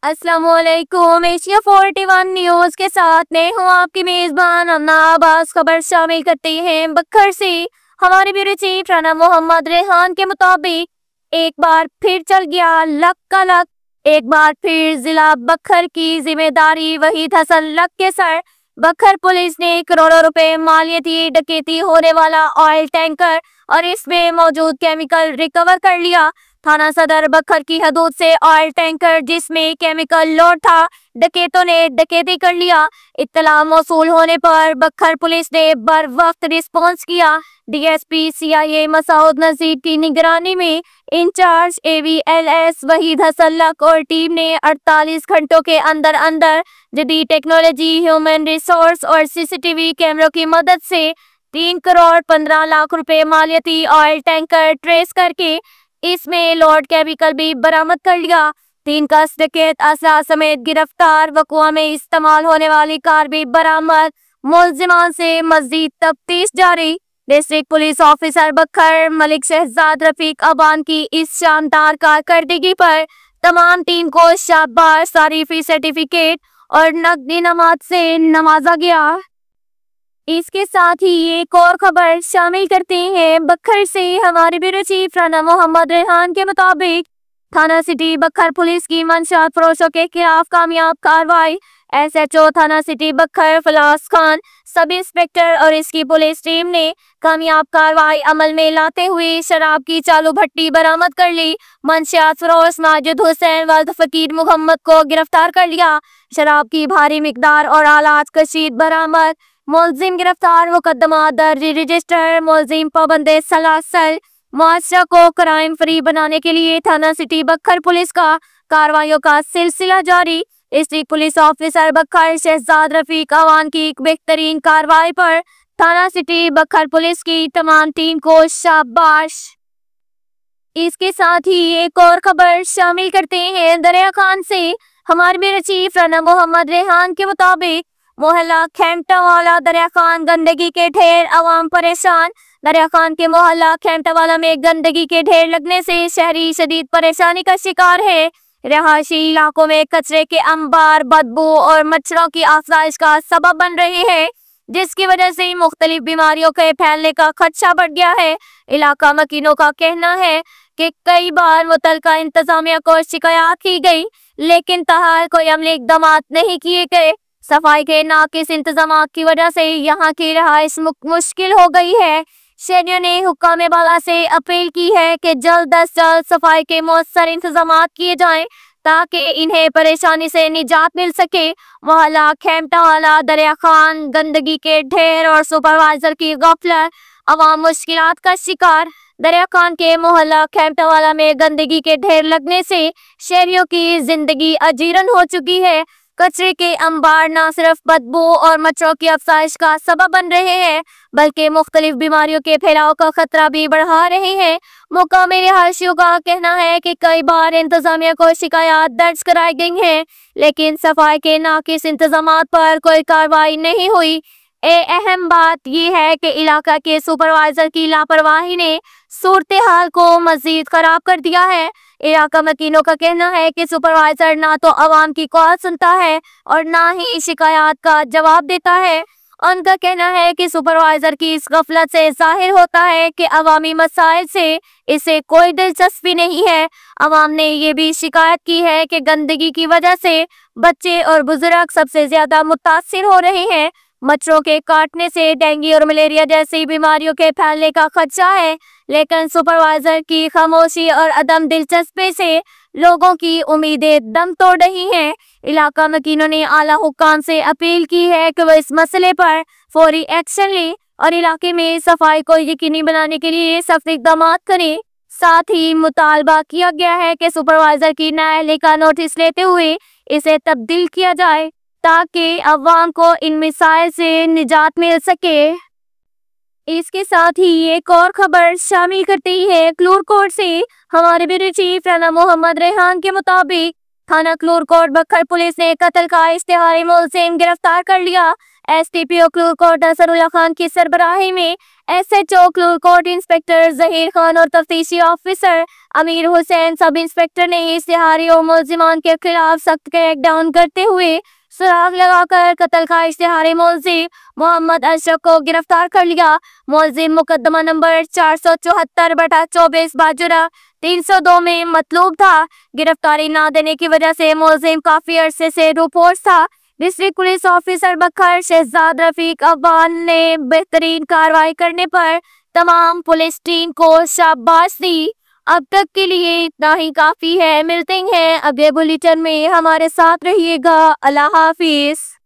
अस्सलाम वालेकुम। Asia 41 news के साथ मैं हूँ आपकी मेजबान अन्ना अब्बास। खबर शामिल करते हैं बखर से। हमारे ब्यूरो चीफ राना मोहम्मद रेहान के मुताबिक एक बार फिर चल गया लक का लक। एक बार फिर जिला बखर की जिम्मेदारी वहीद हसन लक के सर। बखर पुलिस ने करोड़ों रुपए मालियती डकैती होने वाला ऑयल टैंकर और इसमें मौजूद केमिकल रिकवर कर लिया। थाना सदर बखर की हदूद से ऑयल टैंकर जिसमें केमिकल लोड था, डकैतों ने डकैती कर लिया। इत्तला मौसूल होने पर बखर पुलिस ने बर वक्त रिस्पॉन्स किया। डीएसपी सीआईए मसूद नजीर की निगरानी में इंचार्ज एवीएलएस वहीद हसन लक और टीम ने 48 घंटों के अंदर अंदर जदीद टेक्नोलॉजी, ह्यूमन रिसोर्स और सीसीटीवी कैमरों की मदद से 3 करोड़ 15 लाख रुपए मालियती ऑयल टैंकर ट्रेस करके इसमें लोड केमिकल भी बरामद कर लिया। 3 कस डकैत असला समेत गिरफ्तार। वकुआ में इस्तेमाल होने वाली कार भी बरामद। मुलजिमान से मजीद तफ्तीश जारी। डिस्ट्रिक्ट पुलिस ऑफिसर बखर मलिक शहजाद रफीक अबान की इस शानदार कारकर्दगी पर तमाम टीम को शाबाश, तारीफी सर्टिफिकेट और नकदी नमाज से नवाजा गया। इसके साथ ही एक और खबर शामिल करते हैं बखर से। हमारे ब्यूरो चीफ राना मोहम्मद रेहान के मुताबिक थाना सिटी बखर पुलिस की मंशा फरोशों के खिलाफ कामयाब कार्रवाई। एसएचओ थाना सिटी बखर फलास खान, सब इंस्पेक्टर और इसकी पुलिस टीम ने कामयाब कार्रवाई अमल में लाते हुए शराब की चालू भट्टी बरामद कर ली। मंशियात फरोश माजिद हुसैन वल्द फकीर मोहम्मद को गिरफ्तार कर लिया। शराब की भारी मिकदार और आलात कशीद बरामद। मुलजिम गिरफ्तार, मुकदमा दर्ज रजिस्टर। मुलजिम पाबंदे सलासल। मुआशरा को क्राइम फ्री बनाने के लिए थाना सिटी बखर पुलिस का कार्रवाइयों का सिलसिला जारी। डिस्ट्रिक्ट पुलिस ऑफिसर बखर शहजाद रफीक अवान की एक बेहतरीन कार्रवाई पर थाना सिटी बखर पुलिस की तमाम टीम को शाबाश। इसके साथ ही एक और खबर शामिल करते हैं दरिया खान से। हमारे ब्यूरो चीफ राना मोहम्मद रेहान के मुताबिक मोहल्ला खेमटा वाला दरिया खान गंदगी के ढेर, अवाम परेशान। दरिया खान के मोहल्ला खेमटा वाला में गंदगी के ढेर लगने से शहरी शदीद परेशानी का शिकार है। रहायशी इलाकों में कचरे के अंबार, बदबू और मच्छरों की आफजाइश का सबब बन रहे हैं, जिसकी वजह से मुख्तलिफ बीमारियों के फैलने का खदशा बढ़ गया है। इलाका मकीनों का कहना है कि कई बार मुतलका इंतजामिया को शिकायत की गई, लेकिन ताहाल कोई अमली इक़दामात नहीं किए गए। सफाई के नाकिस इंतजाम की वजह से यहाँ की रहाइश मुश्किल हो गई है। शहरियों ने हुक्काम बाला से अपील की है कि जल्द अज जल्द सफाई के मौसर इंतजाम किए जाएं ताकि इन्हें परेशानी से निजात मिल सके। मोहल्ला खेमटा वाला दरिया खान गंदगी के ढेर और सुपरवाइजर की गफलत, अवाम मुश्किलात का शिकार। दरिया खान के मोहल्ला खेमटा वाला में गंदगी के ढेर लगने से शहरियों की जिंदगी अजीरन हो चुकी है। कचरे के अंबार न सिर्फ बदबू और मच्छरों की अफसाइश का सबब बन रहे हैं, बल्कि मुख्तलिफ बीमारियों के फैलाव का खतरा भी बढ़ा रहे हैं। मुकामी रिहायशियों का कहना है कि कई बार इंतजामिया को शिकायत दर्ज कराई गई है, लेकिन सफाई के नाकिस इंतजामात पर कोई कार्रवाई नहीं हुई। अहम बात यह है कि इलाका के सुपरवाइजर की लापरवाही ने सूरत हाल को मजीद खराब कर दिया है। इलाका मकीनों का कहना है कि सुपरवाइजर ना तो अवाम की कॉल सुनता है और ना ही शिकायत का जवाब देता है। उनका कहना है कि सुपरवाइजर की इस गफलत से जाहिर होता है कि अवामी मसाइल से इसे कोई दिलचस्पी नहीं है। अवाम ने ये भी शिकायत की है कि गंदगी की वजह से बच्चे और बुजुर्ग सबसे ज्यादा मुतासिर हो रहे हैं। मच्छरों के काटने से डेंगू और मलेरिया जैसी बीमारियों के फैलने का खदशा है, लेकिन सुपरवाइजर की खामोशी और अदम दिलचस्पी से लोगों की उम्मीदें दम तोड़ रही हैं। इलाका मकीनों ने आला हुक्काम से अपील की है कि वो इस मसले पर फौरी एक्शन लें और इलाके में सफाई को यकीनी बनाने के लिए सख्त इक़दाम करें। साथ ही मुतालबा किया गया है कि सुपरवाइजर की नाअहली का नोटिस लेते हुए इसे तब्दील किया जाए ताकि अवाम को इन मिसाइल से निजात मिल सके। इसके साथ ही एक और खबर शामिल करती है क्लूरकोट से। हमारे ब्यूरो चीफ राना मोहम्मद रेहान के मुताबिक थाना क्लूरकोट बखर पुलिस ने कत्ल का इश्तिहारी मुलजिम गिरफ्तार कर लिया। एसटीपीओ क्लूरकोट असरुल्लाह खान की सरबराही में SHO کوٹ انسپکٹر ظہیر خان اور تفتیشی آفیسر امیر حسین سب انسپکٹر نے اشتہاری اور ملزمان کے خلاف سخت کریک ڈاؤن کرتے ہوئے سراغ لگا کر قتل کا اشتہاری ملزم محمد اشرف کو گرفتار کر لیا۔ ملزم مقدمہ نمبر 474/24 باجرہ 302 میں مطلوب تھا۔ گرفتاری نہ دینے کی وجہ سے ملزم کافی عرصے سے روپوش تھا۔ ڈسٹرکٹ پولیس آفیسر بکھر شہزاد رفیق افغان نے بہترین کارروائی کرنے پر تمام پولیس ٹیم کو شاباش دی۔ اب تک کے لیے اتنا ہی کافی ہے۔ ملتے ہیں اگلے بلیٹن میں، ہمارے ساتھ رہیے گا۔ اللہ حافظ۔